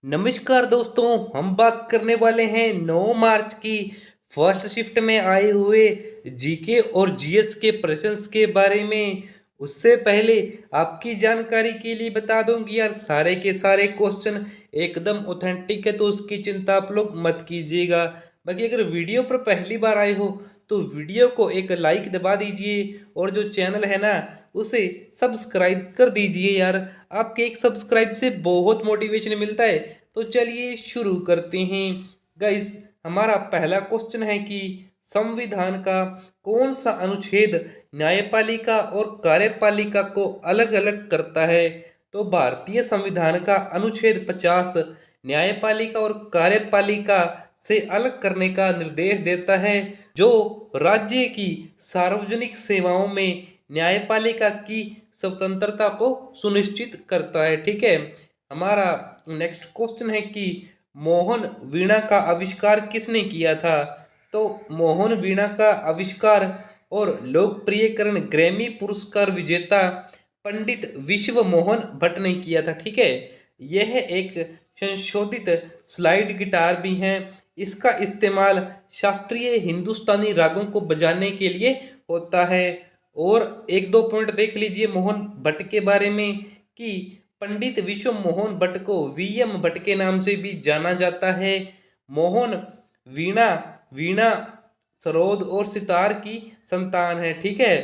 नमस्कार दोस्तों, हम बात करने वाले हैं 9 मार्च की फर्स्ट शिफ्ट में आए हुए जीके और जीएस के प्रश्नों के बारे में। उससे पहले आपकी जानकारी के लिए बता दूं कि यार सारे के सारे क्वेश्चन एकदम ऑथेंटिक है, तो उसकी चिंता आप लोग मत कीजिएगा। बाकी अगर वीडियो पर पहली बार आए हो तो वीडियो को एक लाइक दबा दीजिए और जो चैनल है ना उसे सब्सक्राइब कर दीजिए यार। आपके एक सब्सक्राइब से बहुत मोटिवेशन मिलता है। तो चलिए शुरू करते हैं गाइस। हमारा पहला क्वेश्चन है कि संविधान का कौन सा अनुच्छेद न्यायपालिका और कार्यपालिका को अलग अलग करता है? तो भारतीय संविधान का अनुच्छेद 50 न्यायपालिका और कार्यपालिका से अलग करने का निर्देश देता है, जो राज्य की सार्वजनिक सेवाओं में न्यायपालिका की स्वतंत्रता को सुनिश्चित करता है। ठीक है। हमारा नेक्स्ट क्वेश्चन है कि मोहन वीणा का आविष्कार किसने किया था? तो मोहन वीणा का आविष्कार और लोकप्रियकरण ग्रैमी पुरस्कार विजेता पंडित विश्व मोहन भट्ट ने किया था। ठीक है। यह एक संशोधित स्लाइड गिटार भी है। इसका इस्तेमाल शास्त्रीय हिंदुस्तानी रागों को बजाने के लिए होता है। और एक दो पॉइंट देख लीजिए मोहन भट्ट के बारे में कि पंडित विश्व मोहन भट्ट को वीएम भट्ट के नाम से भी जाना जाता है। मोहन वीणा वीणा सरोद और सितार की संतान है। ठीक है।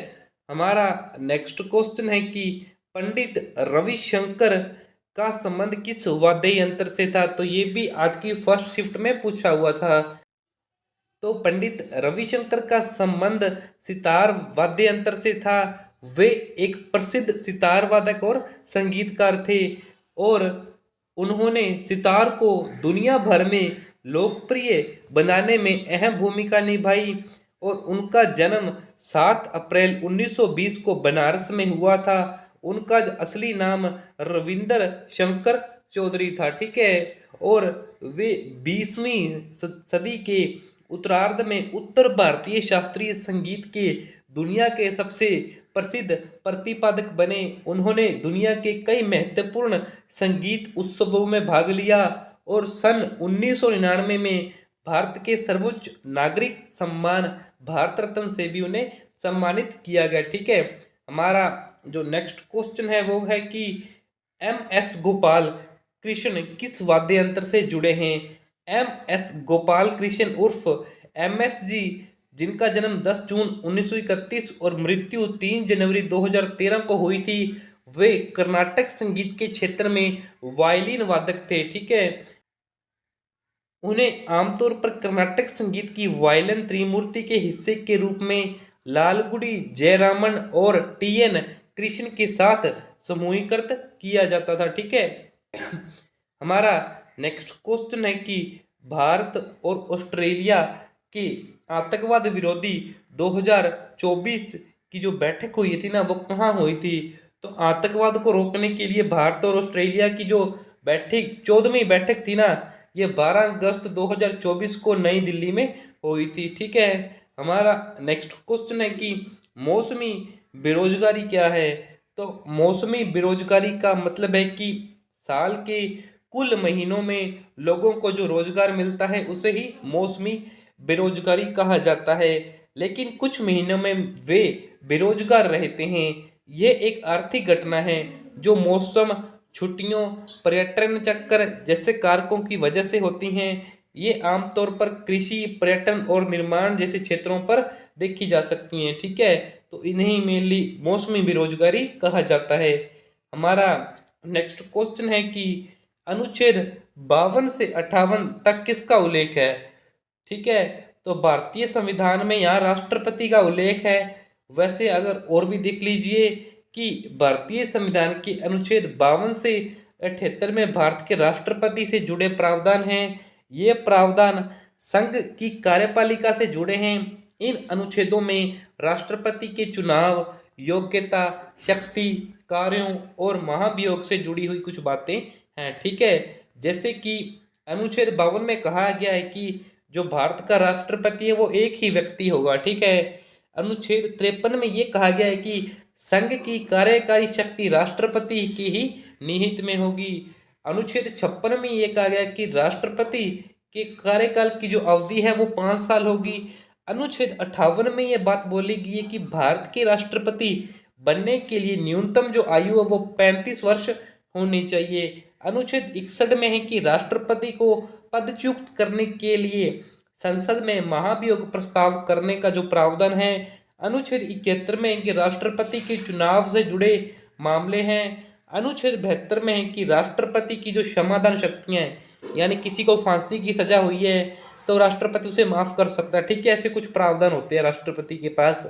हमारा नेक्स्ट क्वेश्चन है कि पंडित रविशंकर का संबंध किस वाद्य यंत्र से था? तो ये भी आज की फर्स्ट शिफ्ट में पूछा हुआ था। तो पंडित रविशंकर का संबंध सितार वाद्य यंत्र से था। वे एक प्रसिद्ध सितार वादक और संगीतकार थे और उन्होंने सितार को दुनिया भर में लोकप्रिय बनाने में अहम भूमिका निभाई। और उनका जन्म 7 अप्रैल 1920 को बनारस में हुआ था। उनका असली नाम रविंदर शंकर चौधरी था। ठीक है। और वे 20वीं सदी के उत्तरार्ध में उत्तर भारतीय शास्त्रीय संगीत के दुनिया के सबसे प्रसिद्ध प्रतिपादक बने। उन्होंने दुनिया के कई महत्वपूर्ण संगीत उत्सवों में भाग लिया और सन 1999 में भारत के सर्वोच्च नागरिक सम्मान भारत रत्न से भी उन्हें सम्मानित किया गया। ठीक है। हमारा जो नेक्स्ट क्वेश्चन है वो है कि एम एस गोपाल कृष्ण किस वाद्य यंत्र से जुड़े हैं? एम एस गोपाल कृष्ण उर्फ एम एस जी, जिनका जन्म 10 जून 1931 और मृत्यु 3 जनवरी 2013 को हुई थी, वे कर्नाटक संगीत के क्षेत्र में वायलिन वादक थे। ठीक है। उन्हें आमतौर पर कर्नाटक संगीत की वायलिन त्रिमूर्ति के हिस्से के रूप में लालगुडी जयरामन और टीएन कृष्ण के साथ समूहीकृत किया जाता था। ठीक है। हमारा नेक्स्ट क्वेश्चन है कि भारत और ऑस्ट्रेलिया की आतंकवाद विरोधी 2024 की जो बैठक हुई थी ना वो कहाँ हुई थी? तो आतंकवाद को रोकने के लिए भारत और ऑस्ट्रेलिया की जो बैठक 14वीं बैठक थी ना, ये 12 अगस्त 2024 को नई दिल्ली में हुई थी। ठीक है। हमारा नेक्स्ट क्वेश्चन है कि मौसमी बेरोजगारी क्या है? तो मौसमी बेरोजगारी का मतलब है कि साल के कुल महीनों में लोगों को जो रोजगार मिलता है उसे ही मौसमी बेरोजगारी कहा जाता है, लेकिन कुछ महीनों में वे बेरोजगार रहते हैं। ये एक आर्थिक घटना है जो मौसम, छुट्टियों, पर्यटन चक्कर जैसे कारकों की वजह से होती हैं। ये आमतौर पर कृषि, पर्यटन और निर्माण जैसे क्षेत्रों पर देखी जा सकती हैं। ठीक है। तो इन्हें मेनली मौसमी बेरोजगारी कहा जाता है। हमारा नेक्स्ट क्वेश्चन है कि अनुच्छेद 52 से 58 तक किसका उल्लेख है? ठीक है। तो भारतीय संविधान में यहाँ राष्ट्रपति का उल्लेख है। वैसे अगर और भी देख लीजिए कि भारतीय संविधान के अनुच्छेद 52 से 78 में भारत के राष्ट्रपति से जुड़े प्रावधान हैं। ये प्रावधान संघ की कार्यपालिका से जुड़े हैं। इन अनुच्छेदों में राष्ट्रपति के चुनाव, योग्यता, शक्ति, कार्यों और महाभियोग से जुड़ी हुई कुछ बातें हैं। ठीक है। जैसे कि अनुच्छेद 52 में कहा गया है कि जो भारत का राष्ट्रपति है वो एक ही व्यक्ति होगा। ठीक है। अनुच्छेद 53 में ये कहा गया है कि संघ की कार्यकारी शक्ति राष्ट्रपति की ही निहित में होगी। अनुच्छेद 56 में ये कहा गया कि राष्ट्रपति के कार्यकाल की जो अवधि है वो 5 साल होगी। अनुच्छेद 58 में ये बात बोली गई है कि भारत के राष्ट्रपति बनने के लिए न्यूनतम जो आयु है वो 35 वर्ष होनी चाहिए। अनुच्छेद 61 में है कि राष्ट्रपति को पदच्युत करने के लिए संसद में महाभियोग प्रस्ताव करने का जो प्रावधान है। अनुच्छेद 71 में है कि राष्ट्रपति के चुनाव से जुड़े मामले हैं। अनुच्छेद 72 में है कि राष्ट्रपति की जो क्षमादान शक्तियां हैं, यानी किसी को फांसी की सजा हुई है तो राष्ट्रपति उसे माफ कर सकता है, ठीक है। ऐसे कुछ प्रावधान होते हैं राष्ट्रपति के पास।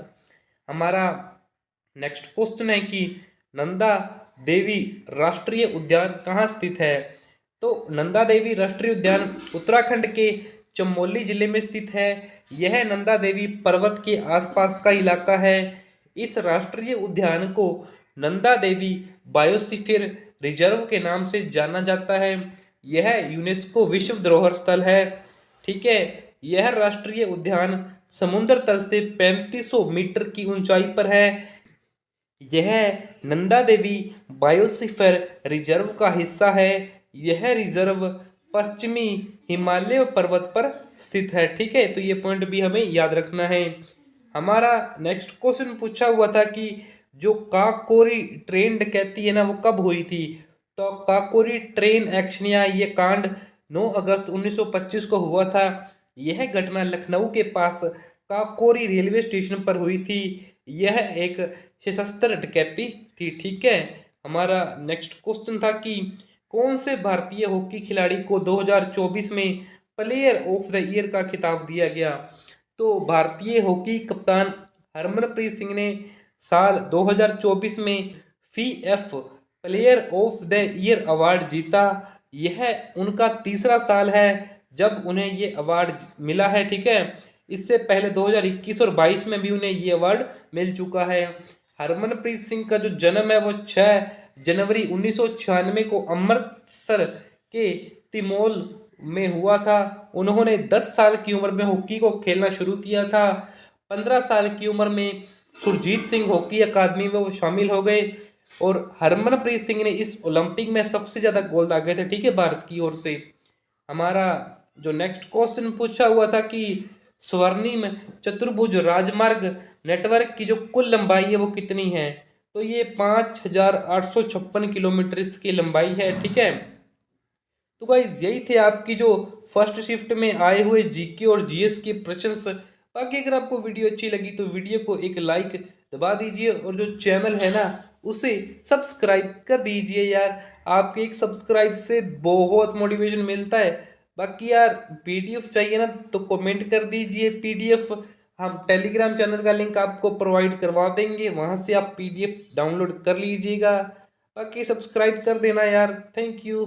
हमारा नेक्स्ट क्वेश्चन है कि नंदा देवी राष्ट्रीय उद्यान कहाँ स्थित है। तो नंदा देवी राष्ट्रीय उद्यान उत्तराखंड के चमोली जिले में स्थित है। यह नंदा देवी पर्वत के आसपास का इलाका है। इस राष्ट्रीय उद्यान को नंदा देवी बायोस्फीयर रिजर्व के नाम से जाना जाता है। यह यूनेस्को विश्व धरोहर स्थल है, ठीक है। यह राष्ट्रीय उद्यान समुद्र तल से 3500 मीटर की ऊंचाई पर है। यह नंदा देवी बायोस्फीयर रिजर्व का हिस्सा है। यह रिजर्व पश्चिमी हिमालय पर्वत पर स्थित है, ठीक है। तो ये पॉइंट भी हमें याद रखना है। हमारा नेक्स्ट क्वेश्चन पूछा हुआ था कि जो काकोरी ट्रेन डकैती है ना वो कब हुई थी। तो काकोरी ट्रेन एक्शन या ये कांड 9 अगस्त 1925 को हुआ था। यह घटना लखनऊ के पास काकोरी रेलवे स्टेशन पर हुई थी। यह एक सशस्त्र डकैती थी, ठीक है। हमारा नेक्स्ट क्वेश्चन था कि कौन से भारतीय हॉकी खिलाड़ी को 2024 में प्लेयर ऑफ द ईयर का खिताब दिया गया। तो भारतीय हॉकी कप्तान हरमनप्रीत सिंह ने साल 2024 में FIFA player of the year award जीता। यह उनका तीसरा साल है जब उन्हें ये अवार्ड मिला है, ठीक है। इससे पहले 2021 और 22 में भी उन्हें ये अवार्ड मिल चुका है। हरमनप्रीत सिंह का जो जन्म है वो 6 जनवरी 1996 को अमृतसर के तिमोल में हुआ था। उन्होंने 10 साल की उम्र में हॉकी को खेलना शुरू किया था। 15 साल की उम्र में सुरजीत सिंह हॉकी अकादमी में वो शामिल हो गए और हरमनप्रीत सिंह ने इस ओलंपिक में सबसे ज़्यादा गोल दागे थे, ठीक है, भारत की ओर से। हमारा जो नेक्स्ट क्वेश्चन पूछा हुआ था कि स्वर्णिम चतुर्भुज राजमार्ग नेटवर्क की जो कुल लंबाई है वो कितनी है। तो ये 5856 किलोमीटर इसकी लंबाई है, ठीक है। तो गाइस यही थे आपकी जो फर्स्ट शिफ्ट में आए हुए जीके और जीएस के प्रश्न। बाकी अगर आपको वीडियो अच्छी लगी तो वीडियो को एक लाइक दबा दीजिए और जो चैनल है ना उसे सब्सक्राइब कर दीजिए यार। आपके एक सब्सक्राइब से बहुत मोटिवेशन मिलता है। बाकी यार पीडीएफ चाहिए ना तो कमेंट कर दीजिए पीडीएफ। हम टेलीग्राम चैनल का लिंक आपको प्रोवाइड करवा देंगे, वहां से आप पीडीएफ डाउनलोड कर लीजिएगा। बाकी सब्सक्राइब कर देना यार। Thank you.